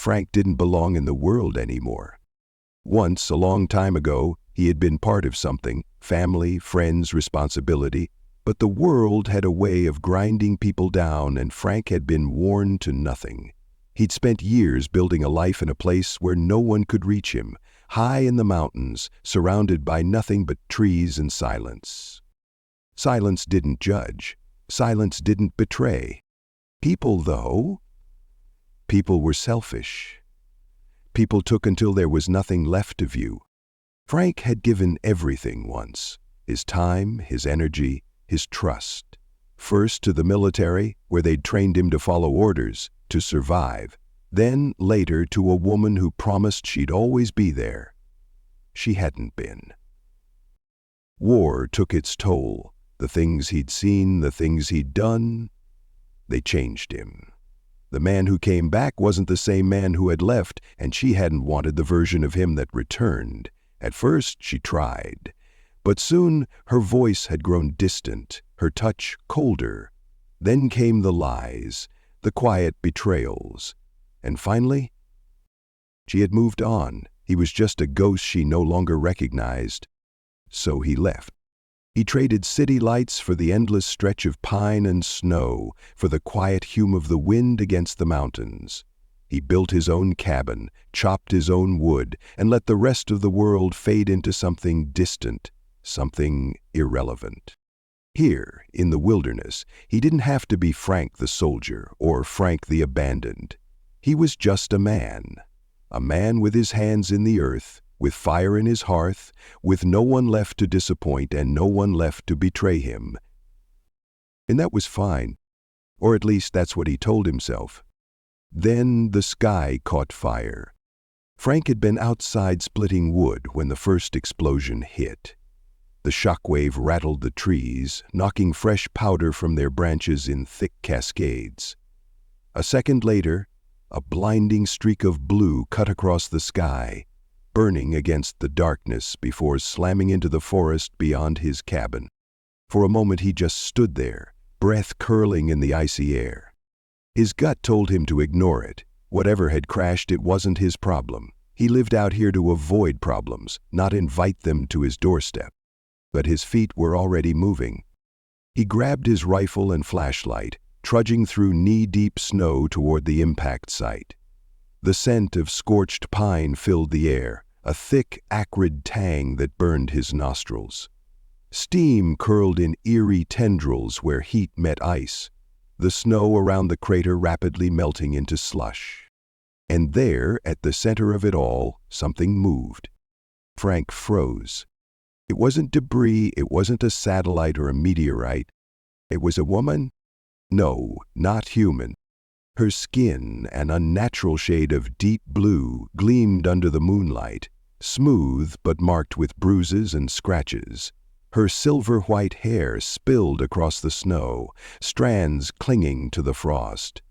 Frank didn't belong in the world anymore. Once, a long time ago, he had been part of something, family, friends, responsibility, but the world had a way of grinding people down, and Frank had been worn to nothing. He'd spent years building a life in a place where no one could reach him, high in the mountains, surrounded by nothing but trees and silence. Silence didn't judge. Silence didn't betray. People, though, people were selfish. People took until there was nothing left of you. Frank had given everything once: his time, his energy, his trust. First to the military, where they'd trained him to follow orders, to survive. Then, later, to a woman who promised she'd always be there. She hadn't been. War took its toll. The things he'd seen, the things he'd done, they changed him. The man who came back wasn't the same man who had left, and she hadn't wanted the version of him that returned. At first, she tried. But soon, her voice had grown distant, her touch colder. Then came the lies, the quiet betrayals. And finally, she had moved on. He was just a ghost she no longer recognized. So he left. He traded city lights for the endless stretch of pine and snow, for the quiet hum of the wind against the mountains. He built his own cabin, chopped his own wood, and let the rest of the world fade into something distant, something irrelevant. Here, in the wilderness, he didn't have to be Frank the soldier or Frank the abandoned. He was just a man with his hands in the earth, with fire in his hearth, with no one left to disappoint and no one left to betray him. And that was fine, or at least that's what he told himself. Then the sky caught fire. Frank had been outside splitting wood when the first explosion hit. The shockwave rattled the trees, knocking fresh powder from their branches in thick cascades. A second later, a blinding streak of blue cut across the sky, burning against the darkness before slamming into the forest beyond his cabin. For a moment he just stood there, breath curling in the icy air. His gut told him to ignore it. Whatever had crashed, it wasn't his problem. He lived out here to avoid problems, not invite them to his doorstep. But his feet were already moving. He grabbed his rifle and flashlight, trudging through knee-deep snow toward the impact site. The scent of scorched pine filled the air, a thick, acrid tang that burned his nostrils. Steam curled in eerie tendrils where heat met ice, the snow around the crater rapidly melting into slush. And there, at the center of it all, something moved. Frank froze. It wasn't debris, it wasn't a satellite or a meteorite. It was a woman? No, not human. Her skin, an unnatural shade of deep blue, gleamed under the moonlight, smooth but marked with bruises and scratches. Her silver-white hair spilled across the snow, strands clinging to the frost.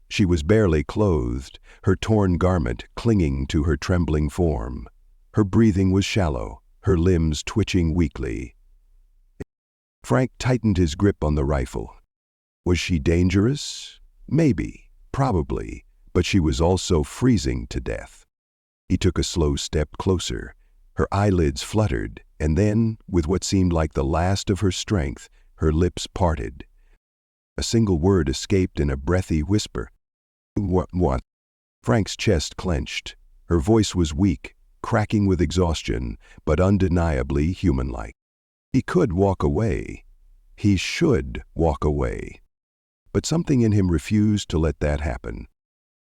She was barely clothed, her torn garment clinging to her trembling form. Her breathing was shallow, her limbs twitching weakly. Frank tightened his grip on the rifle. Was she dangerous? Maybe, probably, but she was also freezing to death. He took a slow step closer. Her eyelids fluttered, and then, with what seemed like the last of her strength, her lips parted. A single word escaped in a breathy whisper. What? Frank's chest clenched. Her voice was weak, cracking with exhaustion, but undeniably human-like. He could walk away. He should walk away. But something in him refused to let that happen.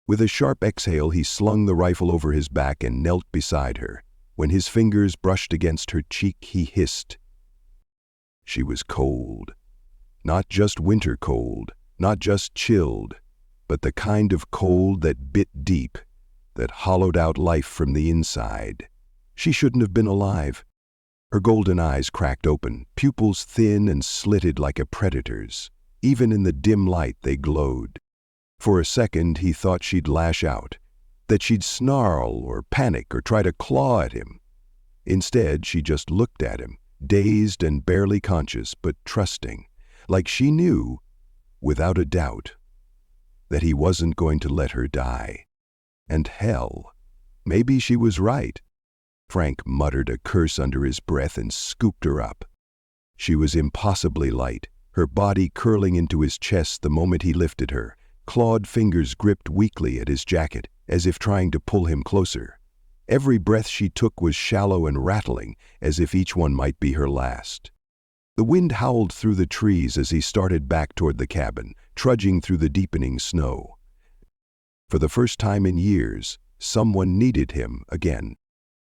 With a sharp exhale, he slung the rifle over his back and knelt beside her. When his fingers brushed against her cheek, he hissed. She was cold. Not just winter cold, not just chilled, but the kind of cold that bit deep, that hollowed out life from the inside. She shouldn't have been alive. Her golden eyes cracked open, pupils thin and slitted like a predator's. Even in the dim light, they glowed. For a second, he thought she'd lash out, that she'd snarl or panic or try to claw at him. Instead, she just looked at him, dazed and barely conscious, but trusting, like she knew, without a doubt, that he wasn't going to let her die. And hell, maybe she was right. Frank muttered a curse under his breath and scooped her up. She was impossibly light, her body curling into his chest the moment he lifted her. Clawed fingers gripped weakly at his jacket, as if trying to pull him closer. Every breath she took was shallow and rattling, as if each one might be her last. The wind howled through the trees as he started back toward the cabin, trudging through the deepening snow. For the first time in years, someone needed him again,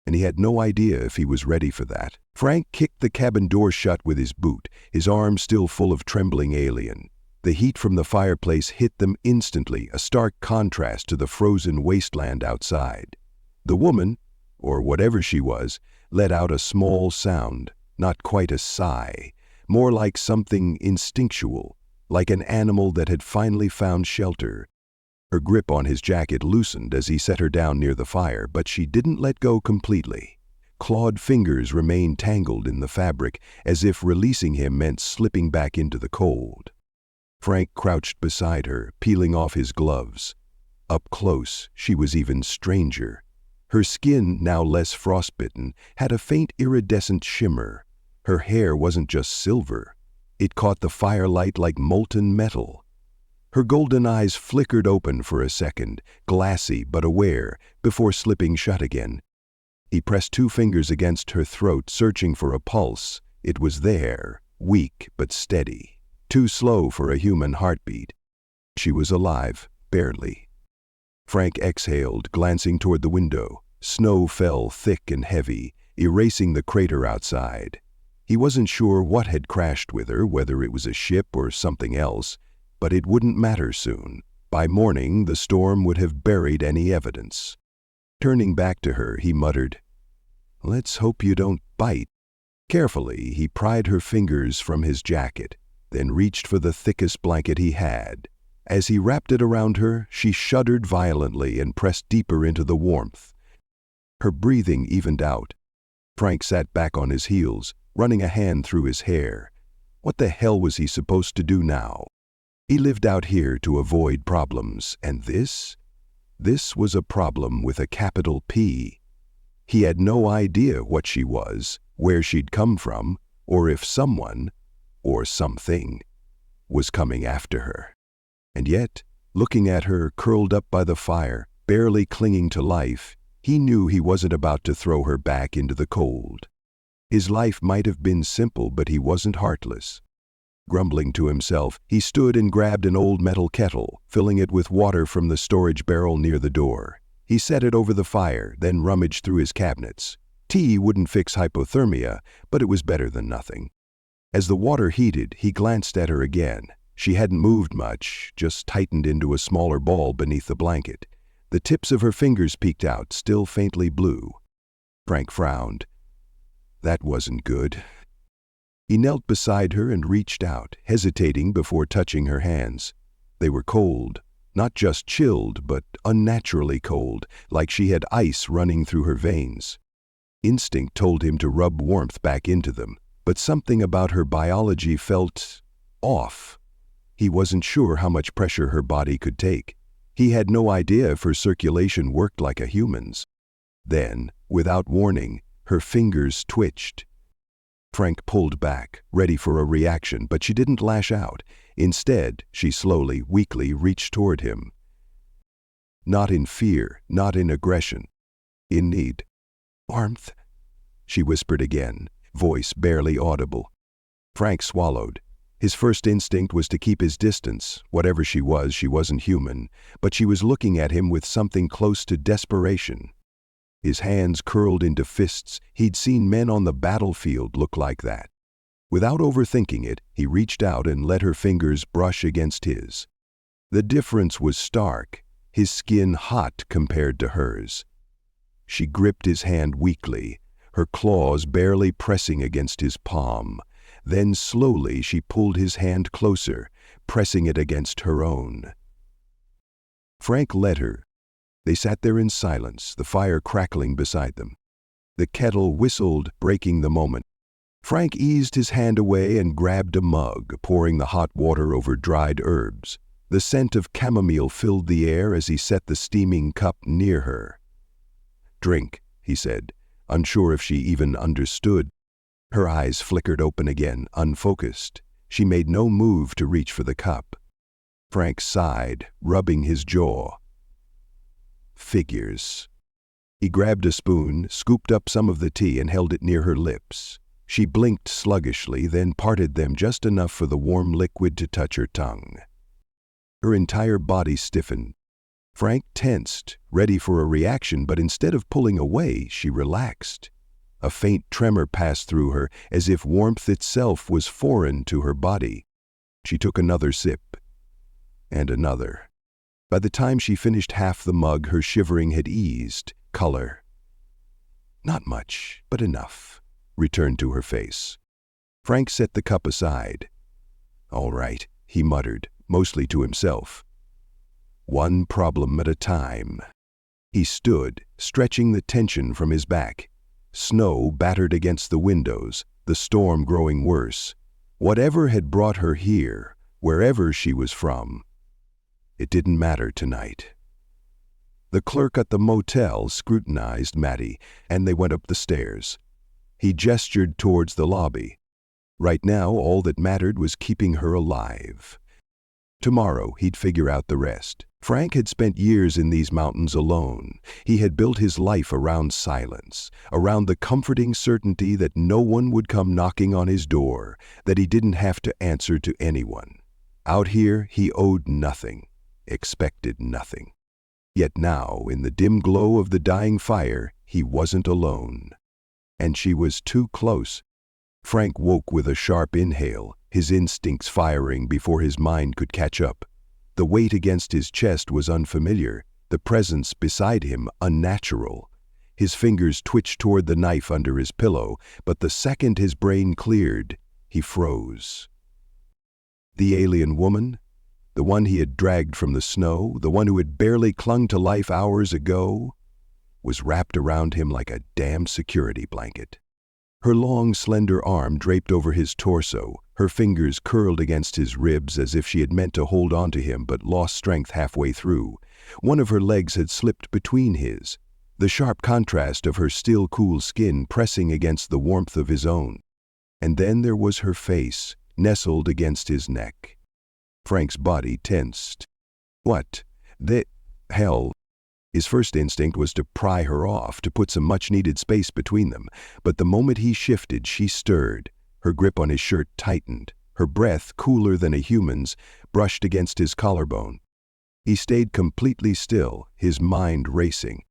and he had no idea if he was ready for that. Frank kicked the cabin door shut with his boot, his arm still full of trembling alien. The heat from the fireplace hit them instantly, a stark contrast to the frozen wasteland outside. The woman, or whatever she was, let out a small sound, not quite a sigh, more like something instinctual, like an animal that had finally found shelter. Her grip on his jacket loosened as he set her down near the fire, but she didn't let go completely. Clawed fingers remained tangled in the fabric, as if releasing him meant slipping back into the cold. Frank crouched beside her, peeling off his gloves. Up close, she was even stranger. Her skin, now less frostbitten, had a faint iridescent shimmer. Her hair wasn't just silver. It caught the firelight like molten metal. Her golden eyes flickered open for a second, glassy but aware, before slipping shut again. He pressed 2 fingers against her throat, searching for a pulse. It was there, weak but steady. Too slow for a human heartbeat. She was alive, barely. Frank exhaled, glancing toward the window. Snow fell thick and heavy, erasing the crater outside. He wasn't sure what had crashed with her, whether it was a ship or something else, but it wouldn't matter soon. By morning, the storm would have buried any evidence. Turning back to her, he muttered, "Let's hope you don't bite." Carefully, he pried her fingers from his jacket, then reached for the thickest blanket he had. As he wrapped it around her, she shuddered violently and pressed deeper into the warmth. Her breathing evened out. Frank sat back on his heels, running a hand through his hair. What the hell was he supposed to do now? He lived out here to avoid problems, and this? This was a problem with a capital P. He had no idea what she was, where she'd come from, or if someone, or something, was coming after her. And yet, looking at her curled up by the fire, barely clinging to life, he knew he wasn't about to throw her back into the cold. His life might have been simple, but he wasn't heartless. Grumbling to himself, he stood and grabbed an old metal kettle, filling it with water from the storage barrel near the door. He set it over the fire, then rummaged through his cabinets. Tea wouldn't fix hypothermia, but it was better than nothing. As the water heated, he glanced at her again. She hadn't moved much, just tightened into a smaller ball beneath the blanket. The tips of her fingers peeked out, still faintly blue. Frank frowned. That wasn't good. He knelt beside her and reached out, hesitating before touching her hands. They were cold, not just chilled, but unnaturally cold, like she had ice running through her veins. Instinct told him to rub warmth back into them, but something about her biology felt off. He wasn't sure how much pressure her body could take. He had no idea if her circulation worked like a human's. Then, without warning, her fingers twitched. Frank pulled back, ready for a reaction, but she didn't lash out. Instead, she slowly, weakly reached toward him. Not in fear, not in aggression. In need. "Warmth," she whispered again, voice barely audible. Frank swallowed. His first instinct was to keep his distance. Whatever she wasn't human, but she was looking at him with something close to desperation. His hands curled into fists. He'd seen men on the battlefield look like that. Without overthinking it, he reached out and let her fingers brush against his. The difference was stark, his skin hot compared to hers. She gripped his hand weakly, her claws barely pressing against his palm. Then slowly she pulled his hand closer, pressing it against her own. Frank let her. They sat there in silence, the fire crackling beside them. The kettle whistled, breaking the moment. Frank eased his hand away and grabbed a mug, pouring the hot water over dried herbs. The scent of chamomile filled the air as he set the steaming cup near her. "Drink," he said, unsure if she even understood. Her eyes flickered open again, unfocused. She made no move to reach for the cup. Frank sighed, rubbing his jaw. Figures. He grabbed a spoon, scooped up some of the tea, and held it near her lips. She blinked sluggishly, then parted them just enough for the warm liquid to touch her tongue. Her entire body stiffened. Frank tensed, ready for a reaction, but instead of pulling away, she relaxed. A faint tremor passed through her, as if warmth itself was foreign to her body. She took another sip, and another. By the time she finished half the mug, her shivering had eased. Color, not much, but enough, returned to her face. Frank set the cup aside. "All right," he muttered, mostly to himself. "One problem at a time." He stood, stretching the tension from his back. Snow battered against the windows, the storm growing worse. Whatever had brought her here, wherever she was from, it didn't matter tonight. The clerk at the motel scrutinized Maddie, and they went up the stairs. He gestured towards the lobby. Right now, all that mattered was keeping her alive. Tomorrow, he'd figure out the rest. Frank had spent years in these mountains alone. He had built his life around silence, around the comforting certainty that no one would come knocking on his door, that he didn't have to answer to anyone. Out here, he owed nothing, expected nothing. Yet now, in the dim glow of the dying fire, he wasn't alone. And she was too close. Frank woke with a sharp inhale, his instincts firing before his mind could catch up. The weight against his chest was unfamiliar, the presence beside him unnatural. His fingers twitched toward the knife under his pillow, but the second his brain cleared, he froze. The alien woman? The one he had dragged from the snow, the one who had barely clung to life hours ago, was wrapped around him like a damn security blanket. Her long, slender arm draped over his torso, her fingers curled against his ribs as if she had meant to hold on to him but lost strength halfway through. One of her legs had slipped between his, the sharp contrast of her still cool skin pressing against the warmth of his own. And then there was her face, nestled against his neck. Frank's body tensed. What the hell? His first instinct was to pry her off, to put some much-needed space between them, but the moment he shifted, she stirred. Her grip on his shirt tightened. Her breath, cooler than a human's, brushed against his collarbone. He stayed completely still, his mind racing.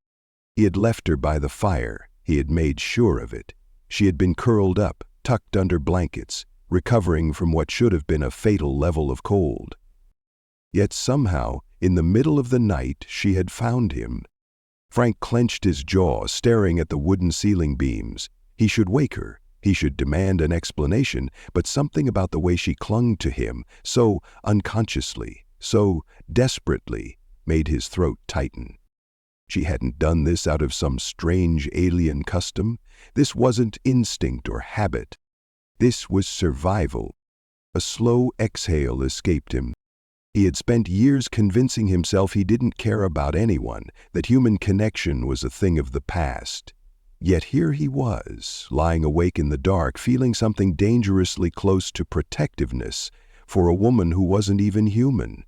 He had left her by the fire. He had made sure of it. She had been curled up, tucked under blankets, recovering from what should have been a fatal level of cold. Yet somehow, in the middle of the night, she had found him. Frank clenched his jaw, staring at the wooden ceiling beams. He should wake her. He should demand an explanation, but something about the way she clung to him, so unconsciously, so desperately, made his throat tighten. She hadn't done this out of some strange alien custom. This wasn't instinct or habit. This was survival. A slow exhale escaped him. He had spent years convincing himself he didn't care about anyone, that human connection was a thing of the past. Yet here he was, lying awake in the dark, feeling something dangerously close to protectiveness for a woman who wasn't even human.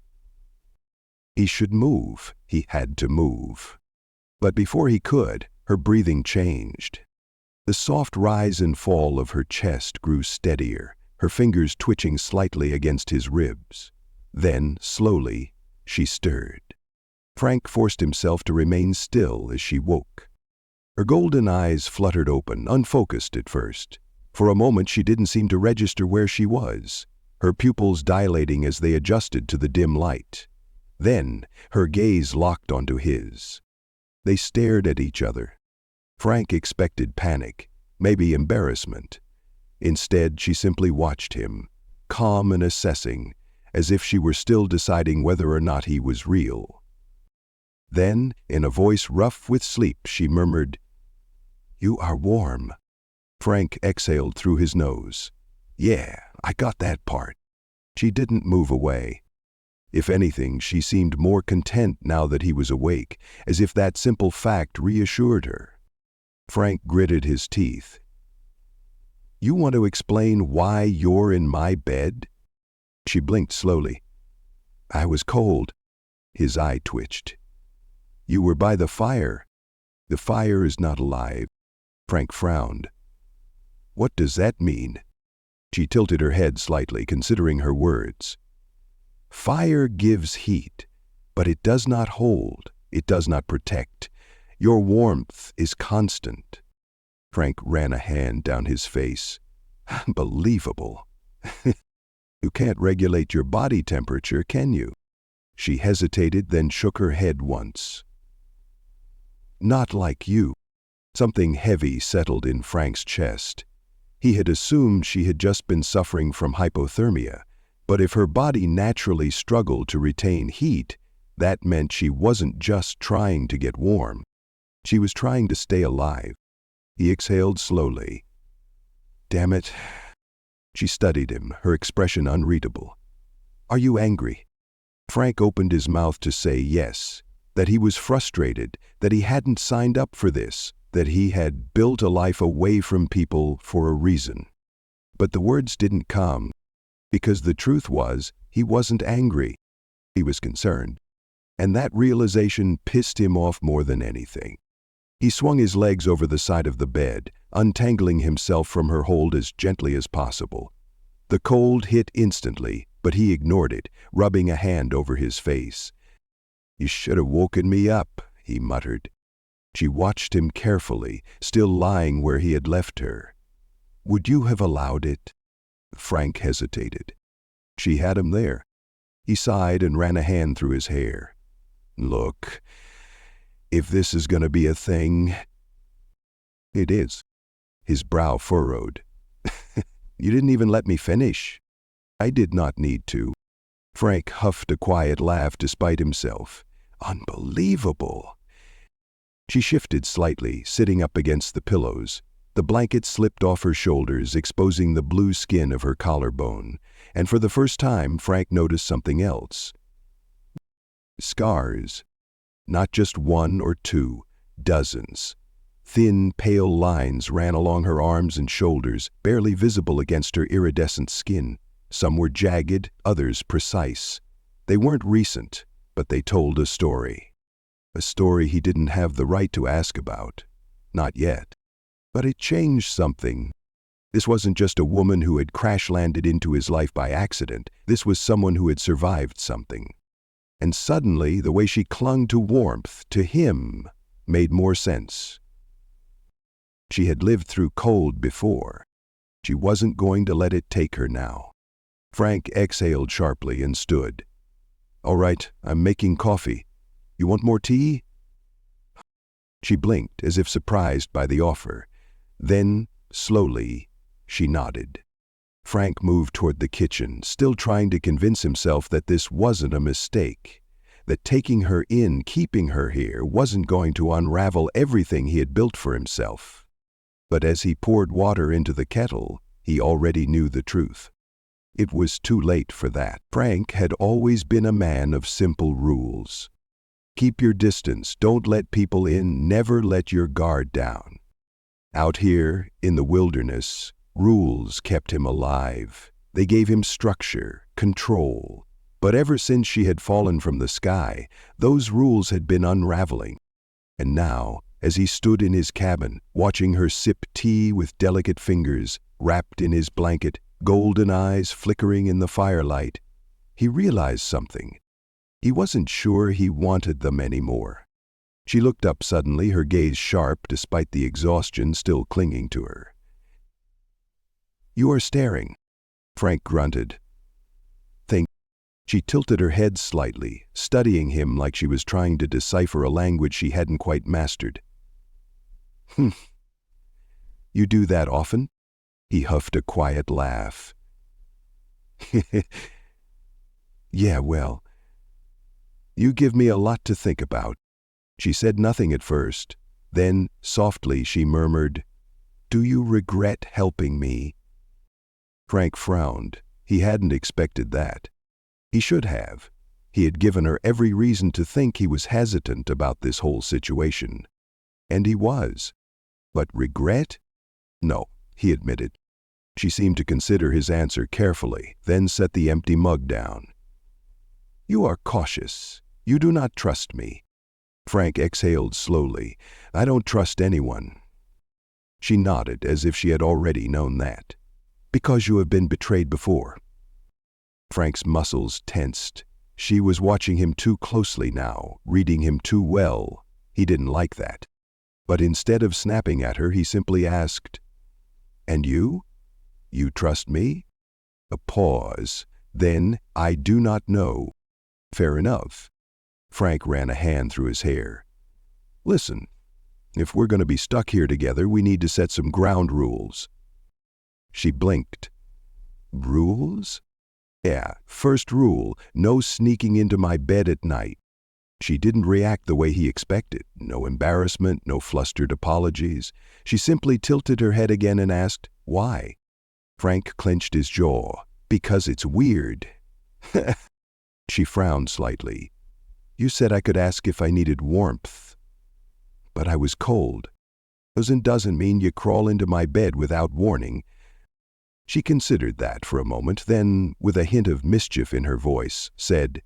He should move. He had to move. But before he could, her breathing changed. The soft rise and fall of her chest grew steadier, her fingers twitching slightly against his ribs. Then, slowly, she stirred. Frank forced himself to remain still as she woke. Her golden eyes fluttered open, unfocused at first. For a moment she didn't seem to register where she was, her pupils dilating as they adjusted to the dim light. Then, her gaze locked onto his. They stared at each other. Frank expected panic, maybe embarrassment. Instead, she simply watched him, calm and assessing, as if she were still deciding whether or not he was real. Then, in a voice rough with sleep, she murmured, "You are warm." Frank exhaled through his nose. "Yeah, I got that part." She didn't move away. If anything, she seemed more content now that he was awake, as if that simple fact reassured her. Frank gritted his teeth. "You want to explain why you're in my bed?" She blinked slowly. "I was cold." His eye twitched. "You were by the fire." "The fire is not alive." Frank frowned. "What does that mean?" She tilted her head slightly, considering her words. "Fire gives heat, but it does not hold, it does not protect. Your warmth is constant." Frank ran a hand down his face. "Unbelievable. You can't regulate your body temperature, can you?" She hesitated, then shook her head once. "Not like you." Something heavy settled in Frank's chest. He had assumed she had just been suffering from hypothermia, but if her body naturally struggled to retain heat, that meant she wasn't just trying to get warm. She was trying to stay alive. He exhaled slowly. "Damn it." She studied him, her expression unreadable. "Are you angry?" Frank opened his mouth to say yes, that he was frustrated, that he hadn't signed up for this, that he had built a life away from people for a reason. But the words didn't come, because the truth was, he wasn't angry. He was concerned. And that realization pissed him off more than anything. He swung his legs over the side of the bed, untangling himself from her hold as gently as possible. The cold hit instantly, but he ignored it, rubbing a hand over his face. "You should have woken me up," he muttered. She watched him carefully, still lying where he had left her. "Would you have allowed it?" Frank hesitated. She had him there. He sighed and ran a hand through his hair. "Look, if this is going to be a thing..." "It is." His brow furrowed. "You didn't even let me finish." "I did not need to." Frank huffed a quiet laugh despite himself. "Unbelievable." She shifted slightly, sitting up against the pillows. The blanket slipped off her shoulders, exposing the blue skin of her collarbone, and for the first time Frank noticed something else. Scars. Not just one or two, dozens. Thin, pale lines ran along her arms and shoulders, barely visible against her iridescent skin. Some were jagged, others precise. They weren't recent, but they told a story. A story he didn't have the right to ask about. Not yet. But it changed something. This wasn't just a woman who had crash-landed into his life by accident. This was someone who had survived something. And suddenly, the way she clung to warmth, to him, made more sense. She had lived through cold before. She wasn't going to let it take her now. Frank exhaled sharply and stood. "All right, I'm making coffee. You want more tea?" She blinked, as if surprised by the offer. Then, slowly, she nodded. Frank moved toward the kitchen, still trying to convince himself that this wasn't a mistake, that taking her in, keeping her here, wasn't going to unravel everything he had built for himself. But as he poured water into the kettle, he already knew the truth. It was too late for that. Frank had always been a man of simple rules. Keep your distance, don't let people in, never let your guard down. Out here, in the wilderness, rules kept him alive. They gave him structure, control. But ever since she had fallen from the sky, those rules had been unraveling. And now, as he stood in his cabin, watching her sip tea with delicate fingers, wrapped in his blanket, golden eyes flickering in the firelight, he realized something. He wasn't sure he wanted them anymore. She looked up suddenly, her gaze sharp despite the exhaustion still clinging to her. "You are staring," Frank grunted. "Think." She tilted her head slightly, studying him like she was trying to decipher a language she hadn't quite mastered. You do that often?" He huffed a quiet laugh. "Yeah, well, you give me a lot to think about." She said nothing at first. Then, softly, she murmured, "Do you regret helping me?" Frank frowned. He hadn't expected that. He should have. He had given her every reason to think he was hesitant about this whole situation. And he was. But regret? No, he admitted. She seemed to consider his answer carefully, then set the empty mug down. You are cautious. You do not trust me. Frank exhaled slowly. I don't trust anyone. She nodded as if she had already known that. Because you have been betrayed before. Frank's muscles tensed. She was watching him too closely now, reading him too well. He didn't like that. But instead of snapping at her, he simply asked, And you? You trust me? A pause. Then, I do not know. Fair enough. Frank ran a hand through his hair. Listen, if we're going to be stuck here together, we need to set some ground rules. She blinked. Rules? Yeah, first rule, no sneaking into my bed at night. She didn't react the way he expected. No embarrassment, no flustered apologies. She simply tilted her head again and asked, Why? Frank clenched his jaw. Because it's weird. She frowned slightly. You said I could ask if I needed warmth. But I was cold. Doesn't mean you crawl into my bed without warning. She considered that for a moment, then, with a hint of mischief in her voice, said,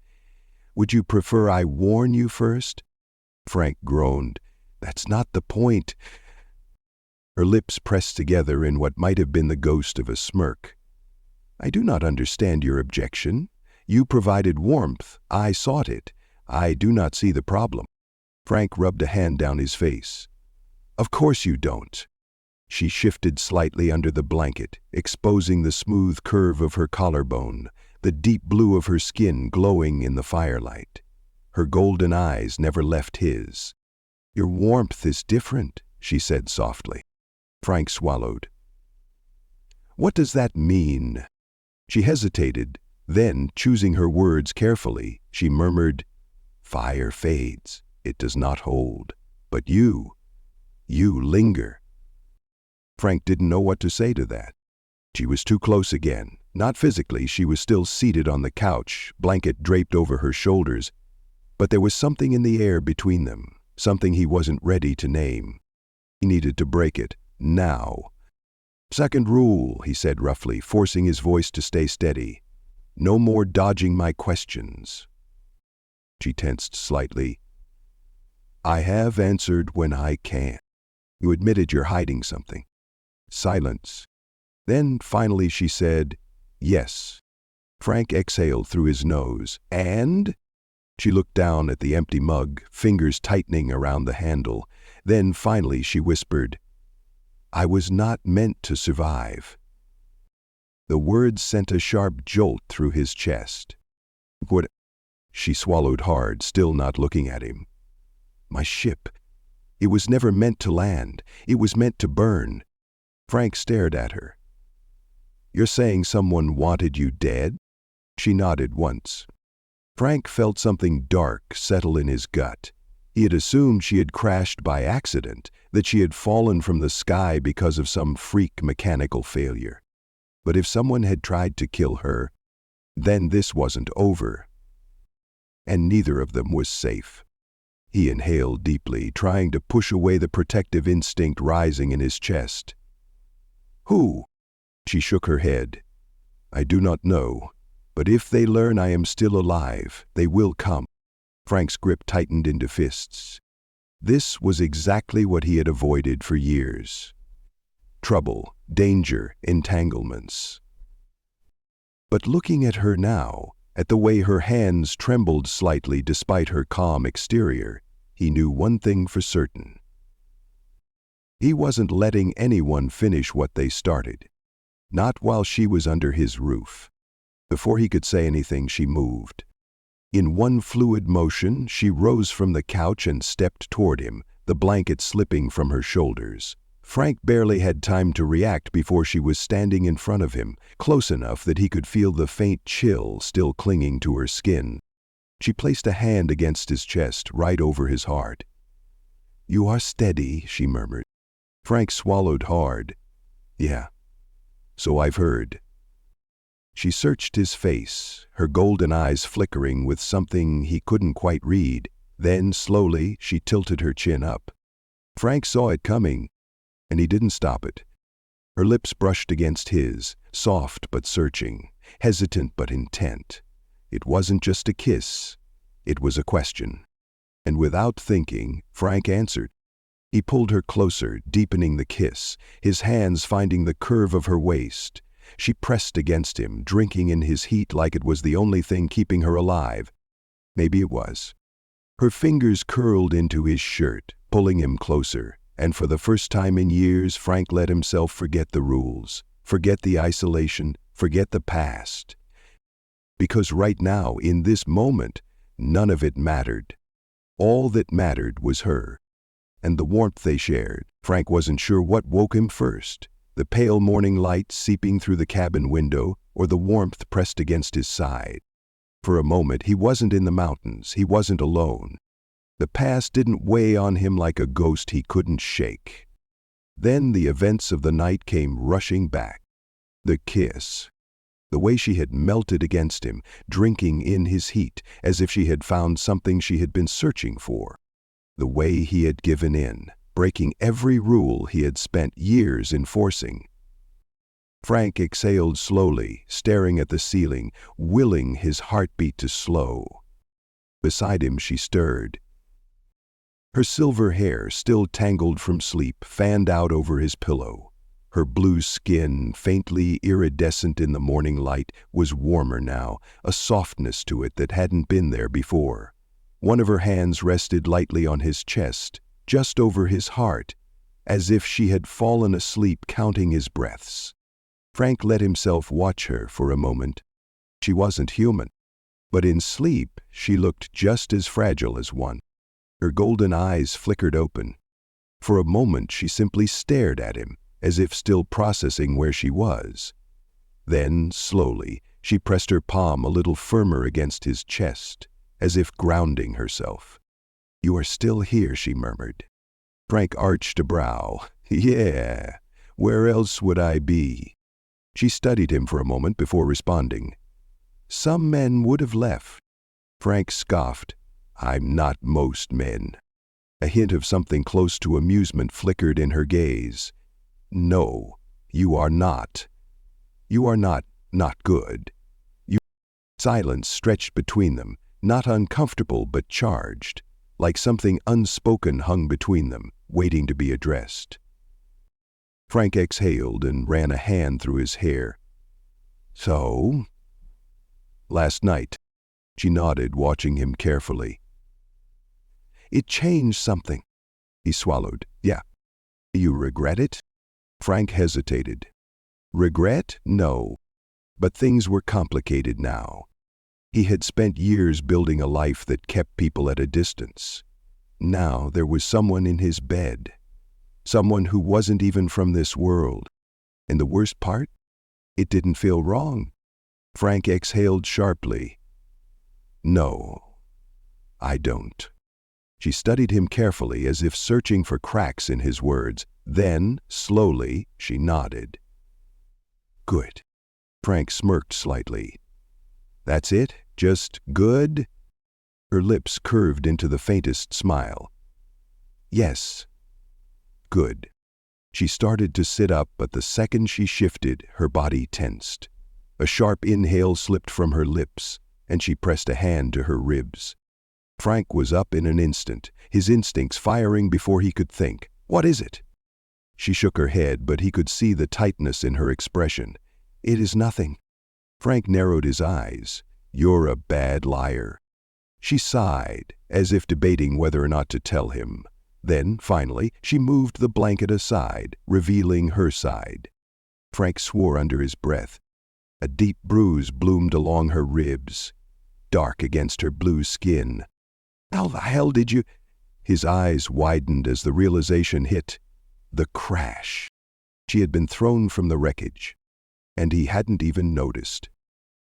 Would you prefer I warn you first? Frank groaned. That's not the point. Her lips pressed together in what might have been the ghost of a smirk. I do not understand your objection. You provided warmth. I sought it. I do not see the problem. Frank rubbed a hand down his face. Of course you don't. She shifted slightly under the blanket, exposing the smooth curve of her collarbone, the deep blue of her skin glowing in the firelight. Her golden eyes never left his. Your warmth is different, she said softly. Frank swallowed. What does that mean? She hesitated, then, choosing her words carefully, she murmured, Fire fades, it does not hold. But you linger. Frank didn't know what to say to that. She was too close again. Not physically, she was still seated on the couch, blanket draped over her shoulders, but there was something in the air between them, something he wasn't ready to name. He needed to break it, now. Second rule, he said roughly, forcing his voice to stay steady. No more dodging my questions. She tensed slightly. I have answered when I can. You admitted you're hiding something. Silence. Then, finally, she said, Yes. Frank exhaled through his nose. And? She looked down at the empty mug, fingers tightening around the handle. Then, finally, she whispered, I was not meant to survive. The words sent a sharp jolt through his chest. What? She swallowed hard, still not looking at him. My ship. It was never meant to land. It was meant to burn. Frank stared at her. You're saying someone wanted you dead? She nodded once. Frank felt something dark settle in his gut. He had assumed she had crashed by accident, that she had fallen from the sky because of some freak mechanical failure. But if someone had tried to kill her, then this wasn't over. And neither of them was safe. He inhaled deeply, trying to push away the protective instinct rising in his chest. Who? She shook her head. I do not know, but if they learn I am still alive, they will come. Frank's grip tightened into fists. This was exactly what he had avoided for years. Trouble, danger, entanglements. But looking at her now, at the way her hands trembled slightly despite her calm exterior, he knew one thing for certain. He wasn't letting anyone finish what they started. Not while she was under his roof. Before he could say anything, she moved. In one fluid motion, she rose from the couch and stepped toward him, the blanket slipping from her shoulders. Frank barely had time to react before she was standing in front of him, close enough that he could feel the faint chill still clinging to her skin. She placed a hand against his chest, right over his heart. You are steady, she murmured. Frank swallowed hard. Yeah, so I've heard. She searched his face, her golden eyes flickering with something he couldn't quite read. Then, slowly, she tilted her chin up. Frank saw it coming, and he didn't stop it. Her lips brushed against his, soft but searching, hesitant but intent. It wasn't just a kiss, it was a question. And without thinking, Frank answered. He pulled her closer, deepening the kiss, his hands finding the curve of her waist. She pressed against him, drinking in his heat like it was the only thing keeping her alive. Maybe it was. Her fingers curled into his shirt, pulling him closer, and for the first time in years, Frank let himself forget the rules, forget the isolation, forget the past. Because right now, in this moment, none of it mattered. All that mattered was her, and the warmth they shared. Frank wasn't sure what woke him first, the pale morning light seeping through the cabin window or the warmth pressed against his side. For a moment, he wasn't in the mountains, he wasn't alone. The past didn't weigh on him like a ghost he couldn't shake. Then the events of the night came rushing back. The kiss. The way she had melted against him, drinking in his heat, as if she had found something she had been searching for. The way he had given in, breaking every rule he had spent years enforcing. Frank exhaled slowly, staring at the ceiling, willing his heartbeat to slow. Beside him she stirred. Her silver hair, still tangled from sleep, fanned out over his pillow. Her blue skin, faintly iridescent in the morning light, was warmer now, a softness to it that hadn't been there before. One of her hands rested lightly on his chest, just over his heart, as if she had fallen asleep counting his breaths. Frank let himself watch her for a moment. She wasn't human, but in sleep she looked just as fragile as one. Her golden eyes flickered open. For a moment she simply stared at him, as if still processing where she was. Then, slowly, she pressed her palm a little firmer against his chest, as if grounding herself. "You are still here," she murmured. Frank arched a brow. "Yeah, where else would I be?" She studied him for a moment before responding. "Some men would have left." Frank scoffed. "I'm not most men." A hint of something close to amusement flickered in her gaze. "No, you are not. You are not good. You." Silence stretched between them, not uncomfortable but charged, like something unspoken hung between them, waiting to be addressed. Frank exhaled and ran a hand through his hair. "So?" "Last night." She nodded, watching him carefully. "It changed something." He swallowed. "Yeah." "You regret it?" Frank hesitated. Regret? No. But things were complicated now. He had spent years building a life that kept people at a distance. Now there was someone in his bed. Someone who wasn't even from this world. And the worst part? It didn't feel wrong. Frank exhaled sharply. "No, I don't." She studied him carefully, as if searching for cracks in his words. Then, slowly, she nodded. "Good." Frank smirked slightly. "That's it? Just good?" Her lips curved into the faintest smile. "Yes. Good." She started to sit up, but the second she shifted, her body tensed. A sharp inhale slipped from her lips, and she pressed a hand to her ribs. Frank was up in an instant, his instincts firing before he could think. "What is it?" She shook her head, but he could see the tightness in her expression. "It is nothing." Frank narrowed his eyes. "You're a bad liar." She sighed, as if debating whether or not to tell him. Then, finally, she moved the blanket aside, revealing her side. Frank swore under his breath. A deep bruise bloomed along her ribs, dark against her blue skin. "How the hell did you—" His eyes widened as the realization hit. The crash. She had been thrown from the wreckage, and he hadn't even noticed.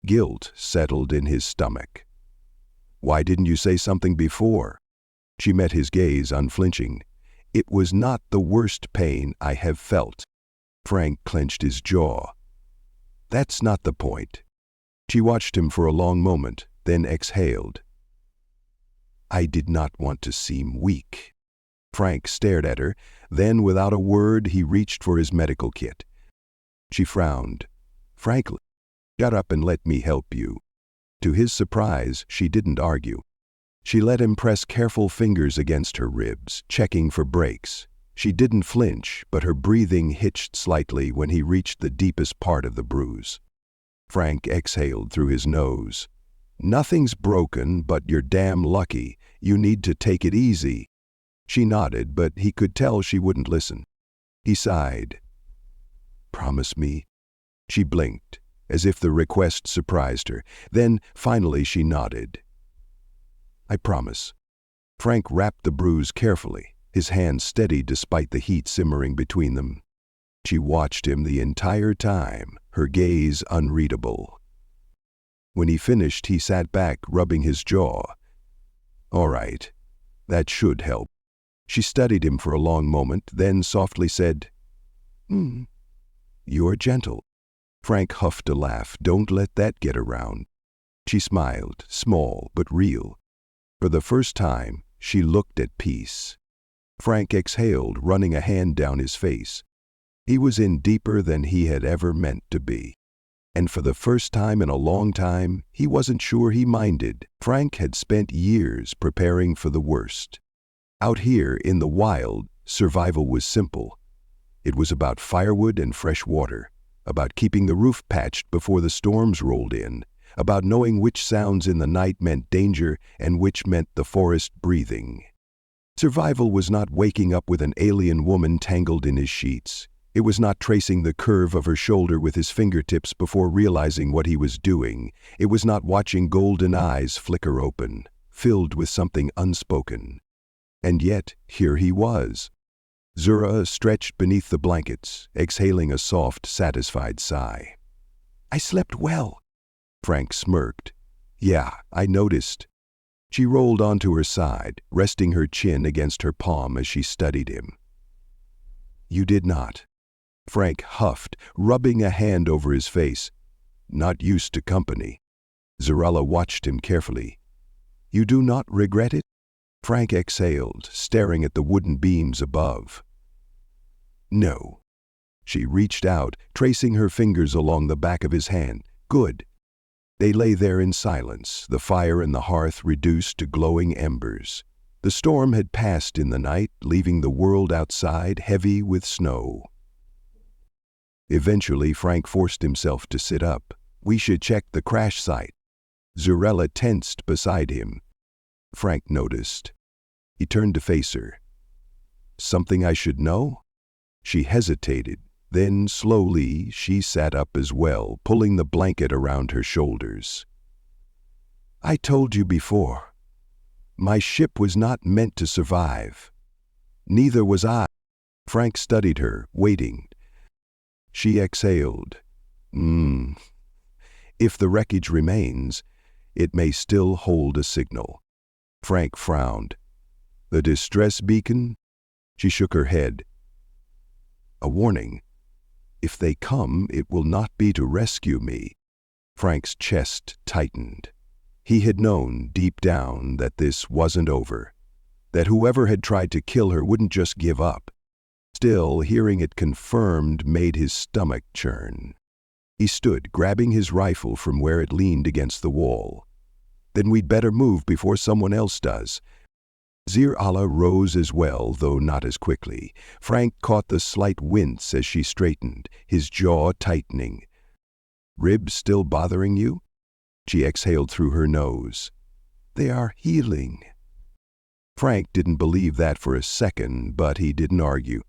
Guilt settled in his stomach. "Why didn't you say something before?" She met his gaze, unflinching. "It was not the worst pain I have felt." Frank clenched his jaw. "That's not the point. She watched him for a long moment, then exhaled. I did not want to seem weak. Frank stared at her, then without a word he reached for his medical kit. She frowned. Frankly, get up and let me help you. To his surprise, she didn't argue. She let him press careful fingers against her ribs, checking for breaks. She didn't flinch, but her breathing hitched slightly when he reached the deepest part of the bruise. Frank exhaled through his nose. Nothing's broken, but you're damn lucky. You need to take it easy. She nodded, but he could tell she wouldn't listen. He sighed. Promise me? She blinked, as if the request surprised her. Then, finally, she nodded. I promise. Frank wrapped the bruise carefully, his hand steady despite the heat simmering between them. She watched him the entire time, her gaze unreadable. When he finished, he sat back, rubbing his jaw. All right, that should help. She studied him for a long moment, then softly said, You're gentle. Frank huffed a laugh. Don't let that get around. She smiled, small but real. For the first time, she looked at peace. Frank exhaled, running a hand down his face. He was in deeper than he had ever meant to be. And for the first time in a long time, he wasn't sure he minded. Frank had spent years preparing for the worst. Out here in the wild, survival was simple. It was about firewood and fresh water, about keeping the roof patched before the storms rolled in, about knowing which sounds in the night meant danger and which meant the forest breathing. Survival was not waking up with an alien woman tangled in his sheets. It was not tracing the curve of her shoulder with his fingertips before realizing what he was doing. It was not watching golden eyes flicker open, filled with something unspoken. And yet, here he was. Zura stretched beneath the blankets, exhaling a soft, satisfied sigh. I slept well. Frank smirked. Yeah, I noticed. She rolled onto her side, resting her chin against her palm as she studied him. You did not. Frank huffed, rubbing a hand over his face. Not used to company. Zarella watched him carefully. You do not regret it? Frank exhaled, staring at the wooden beams above. No. She reached out, tracing her fingers along the back of his hand. Good. They lay there in silence, the fire in the hearth reduced to glowing embers. The storm had passed in the night, leaving the world outside heavy with snow. Eventually, Frank forced himself to sit up. We should check the crash site. Zarella tensed beside him. Frank noticed. He turned to face her. Something I should know? She hesitated. Then, slowly, she sat up as well, pulling the blanket around her shoulders. I told you before. My ship was not meant to survive. Neither was I. Frank studied her, waiting. She exhaled. If the wreckage remains, it may still hold a signal. Frank frowned. The distress beacon? She shook her head. A warning. If they come, it will not be to rescue me. Frank's chest tightened. He had known, deep down, that this wasn't over. That whoever had tried to kill her wouldn't just give up. Still, hearing it confirmed made his stomach churn. He stood, grabbing his rifle from where it leaned against the wall. Then we'd better move before someone else does. Zir Allah rose as well, though not as quickly. Frank caught the slight wince as she straightened, his jaw tightening. Ribs still bothering you? She exhaled through her nose. They are healing. Frank didn't believe that for a second, but he didn't argue.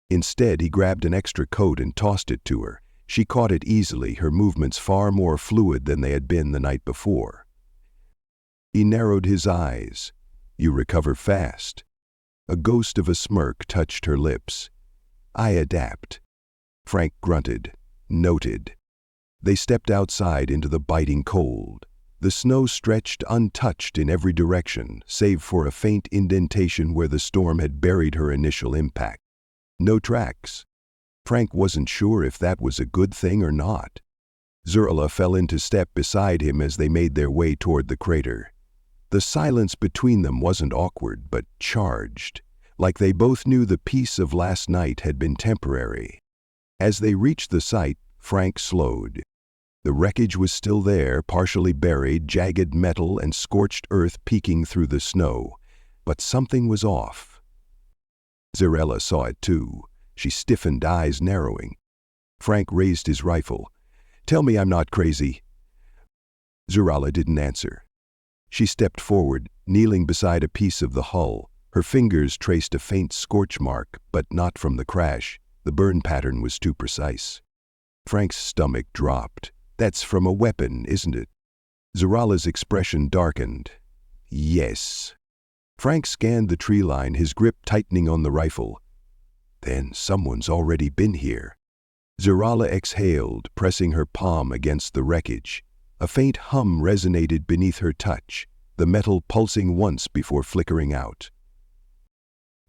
Instead, he grabbed an extra coat and tossed it to her. She caught it easily, her movements far more fluid than they had been the night before. He narrowed his eyes. You recover fast. A ghost of a smirk touched her lips. I adapt. Frank grunted. Noted. They stepped outside into the biting cold. The snow stretched untouched in every direction, save for a faint indentation where the storm had buried her initial impact. No tracks. Frank wasn't sure if that was a good thing or not. Zerla fell into step beside him as they made their way toward the crater. The silence between them wasn't awkward, but charged, like they both knew the peace of last night had been temporary. As they reached the site, Frank slowed. The wreckage was still there, partially buried, jagged metal and scorched earth peeking through the snow. But something was off. Zerla saw it too. She stiffened, eyes narrowing. Frank raised his rifle. "Tell me I'm not crazy." Zerla didn't answer. She stepped forward, kneeling beside a piece of the hull. Her fingers traced a faint scorch mark, but not from the crash. The burn pattern was too precise. Frank's stomach dropped. "That's from a weapon, isn't it?" Zerala's expression darkened. "Yes." Frank scanned the tree line, his grip tightening on the rifle. "Then someone's already been here." Zerala exhaled, pressing her palm against the wreckage. A faint hum resonated beneath her touch, the metal pulsing once before flickering out.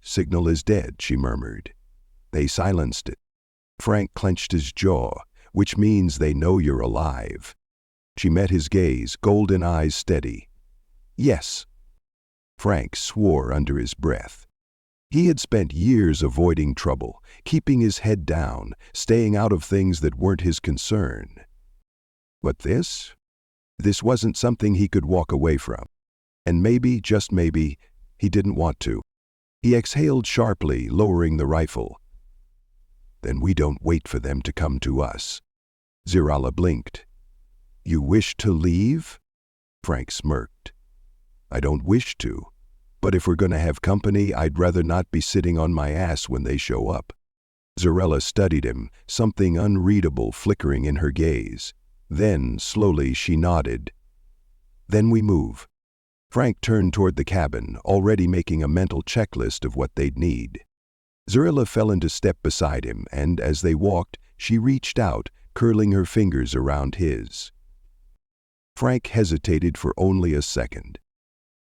"Signal is dead," she murmured. "They silenced it." Frank clenched his jaw. "Which means they know you're alive." She met his gaze, golden eyes steady. "Yes." Frank swore under his breath. He had spent years avoiding trouble, keeping his head down, staying out of things that weren't his concern. But this wasn't something he could walk away from. And maybe, just maybe, he didn't want to. He exhaled sharply, lowering the rifle. "Then we don't wait for them to come to us." Zerala blinked. "You wish to leave?" Frank smirked. "I don't wish to. But if we're going to have company, I'd rather not be sitting on my ass when they show up." Zerala studied him, something unreadable flickering in her gaze. Then, slowly, she nodded. "Then we move." Frank turned toward the cabin, already making a mental checklist of what they'd need. Zerala fell into step beside him, and as they walked, she reached out, curling her fingers around his. Frank hesitated for only a second.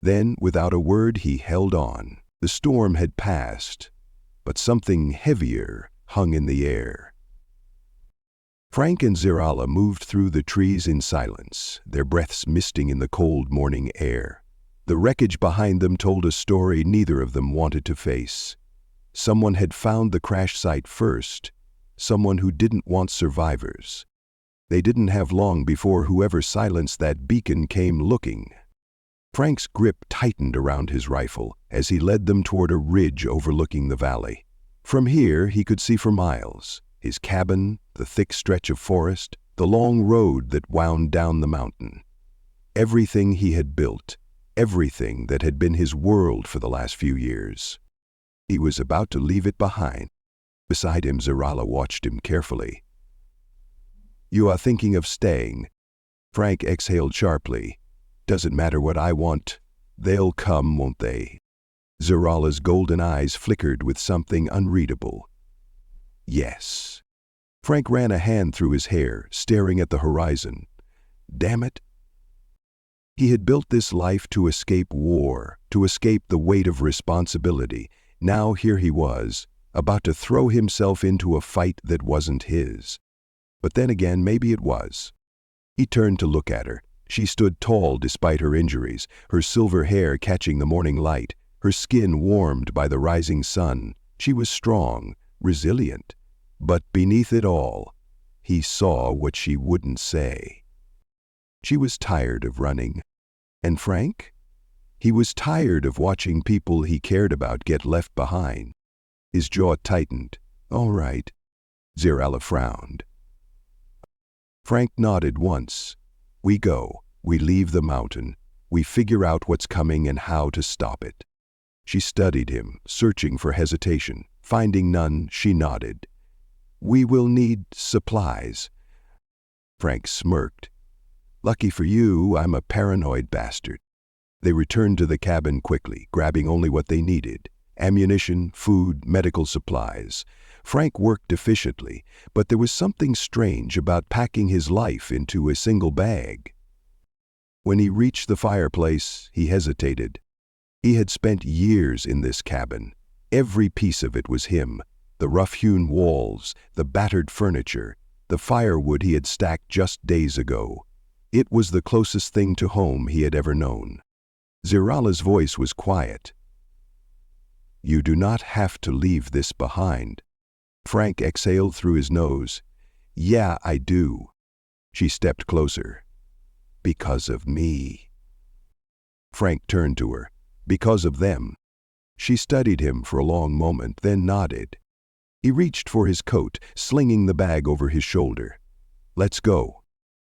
Then, without a word, he held on. The storm had passed, but something heavier hung in the air. Frank and Zerala moved through the trees in silence, their breaths misting in the cold morning air. The wreckage behind them told a story neither of them wanted to face. Someone had found the crash site first, someone who didn't want survivors. They didn't have long before whoever silenced that beacon came looking. Frank's grip tightened around his rifle as he led them toward a ridge overlooking the valley. From here he could see for miles: his cabin, the thick stretch of forest, the long road that wound down the mountain. Everything he had built, everything that had been his world for the last few years. He was about to leave it behind. Beside him, Zerala watched him carefully. "You are thinking of staying?" Frank exhaled sharply. "Doesn't matter what I want. They'll come, won't they?" Zerala's golden eyes flickered with something unreadable. "Yes." Frank ran a hand through his hair, staring at the horizon. Damn it. He had built this life to escape war, to escape the weight of responsibility. Now here he was, about to throw himself into a fight that wasn't his. But then again, maybe it was. He turned to look at her. She stood tall despite her injuries, her silver hair catching the morning light, her skin warmed by the rising sun. She was strong, resilient. But beneath it all, he saw what she wouldn't say. She was tired of running. And Frank? He was tired of watching people he cared about get left behind. His jaw tightened. "All right." Zerala frowned. Frank nodded once. "We go. We leave the mountain. We figure out what's coming and how to stop it." She studied him, searching for hesitation. Finding none, she nodded. "We will need supplies." Frank smirked. "Lucky for you, I'm a paranoid bastard." They returned to the cabin quickly, grabbing only what they needed: ammunition, food, medical supplies. Frank worked efficiently, but there was something strange about packing his life into a single bag. When he reached the fireplace, he hesitated. He had spent years in this cabin. Every piece of it was him: the rough-hewn walls, the battered furniture, the firewood he had stacked just days ago. It was the closest thing to home he had ever known. Zirala's voice was quiet. "You do not have to leave this behind." Frank exhaled through his nose. "Yeah, I do." She stepped closer. "Because of me." Frank turned to her. "Because of them." She studied him for a long moment, then nodded. He reached for his coat, slinging the bag over his shoulder. "Let's go."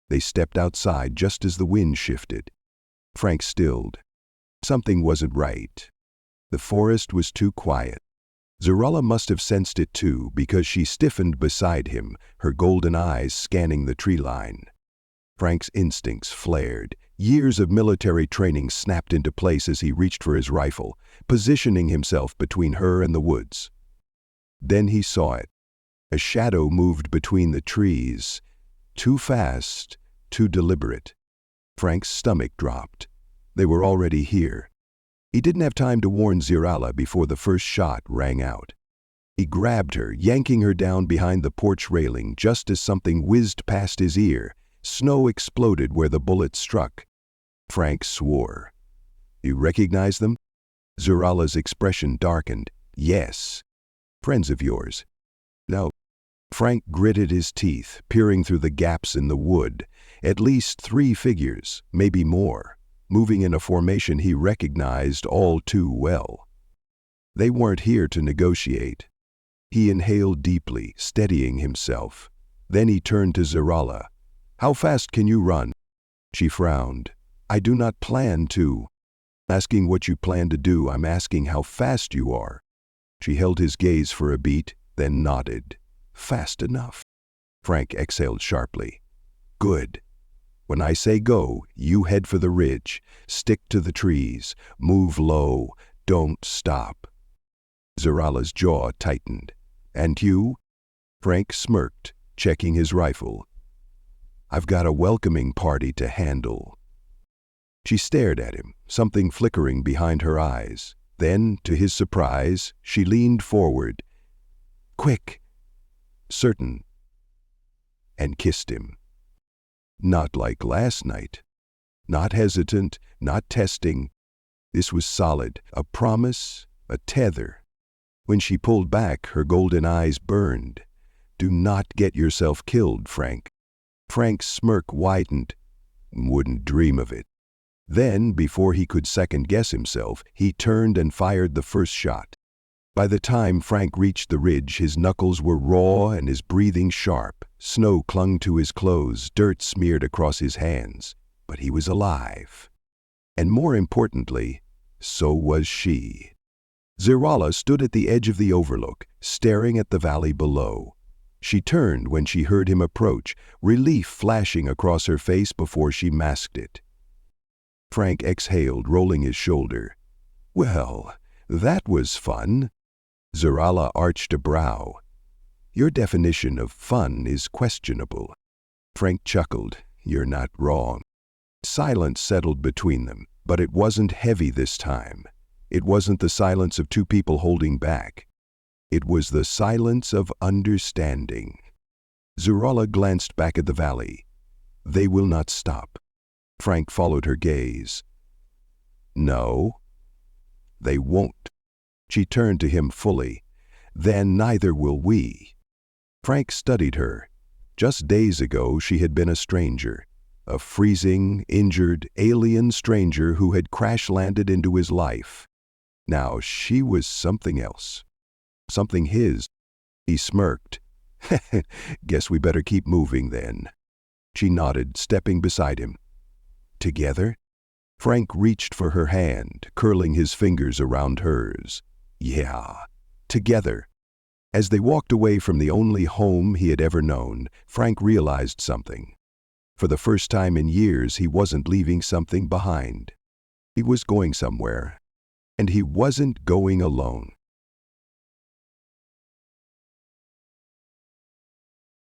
They stepped outside just as the wind shifted. Frank stilled. Something wasn't right. The forest was too quiet. Zirala must have sensed it too, because she stiffened beside him, her golden eyes scanning the tree line. Frank's instincts flared. Years of military training snapped into place as he reached for his rifle, positioning himself between her and the woods. Then he saw it. A shadow moved between the trees. Too fast, too deliberate. Frank's stomach dropped. They were already here. He didn't have time to warn Zirala before the first shot rang out. He grabbed her, yanking her down behind the porch railing just as something whizzed past his ear. Snow exploded where the bullet struck. Frank swore. "You recognize them?" Zirala's expression darkened. "Yes." "Friends of yours?" "No." Frank gritted his teeth, peering through the gaps in the wood. At least 3 figures, maybe more, moving in a formation he recognized all too well. They weren't here to negotiate. He inhaled deeply, steadying himself. Then he turned to Zirala. "How fast can you run?" She frowned. "I do not plan to." "Asking what you plan to do, I'm asking how fast you are." She held his gaze for a beat, then nodded. "Fast enough." Frank exhaled sharply. "Good. When I say go, you head for the ridge. Stick to the trees. Move low. Don't stop." Zirala's jaw tightened. "And you?" Frank smirked, checking his rifle. "I've got a welcoming party to handle." She stared at him, something flickering behind her eyes. Then, to his surprise, she leaned forward. "Quick." "Certain." And kissed him. Not like last night. Not hesitant, not testing. This was solid, a promise, a tether. When she pulled back, her golden eyes burned. "Do not get yourself killed, Frank." Frank's smirk widened. "Wouldn't dream of it." Then, before he could second-guess himself, he turned and fired the first shot. By the time Frank reached the ridge, his knuckles were raw and his breathing sharp. Snow clung to his clothes, dirt smeared across his hands. But he was alive. And more importantly, so was she. Zirala stood at the edge of the overlook, staring at the valley below. She turned when she heard him approach, relief flashing across her face before she masked it. Frank exhaled, rolling his shoulder. "Well, that was fun." Zirala arched a brow. "Your definition of fun is questionable." Frank chuckled. "You're not wrong." Silence settled between them, but it wasn't heavy this time. It wasn't the silence of 2 people holding back. It was the silence of understanding. Zirala glanced back at the valley. "They will not stop." Frank followed her gaze. "No, they won't." She turned to him fully. "Then neither will we." Frank studied her. Just days ago she had been a stranger. A freezing, injured, alien stranger who had crash-landed into his life. Now she was something else. Something his. He smirked. "Guess we better keep moving then." She nodded, stepping beside him. "Together?" Frank reached for her hand, curling his fingers around hers. "Yeah, together." As they walked away from the only home he had ever known, Frank realized something. For the first time in years, he wasn't leaving something behind. He was going somewhere. And he wasn't going alone.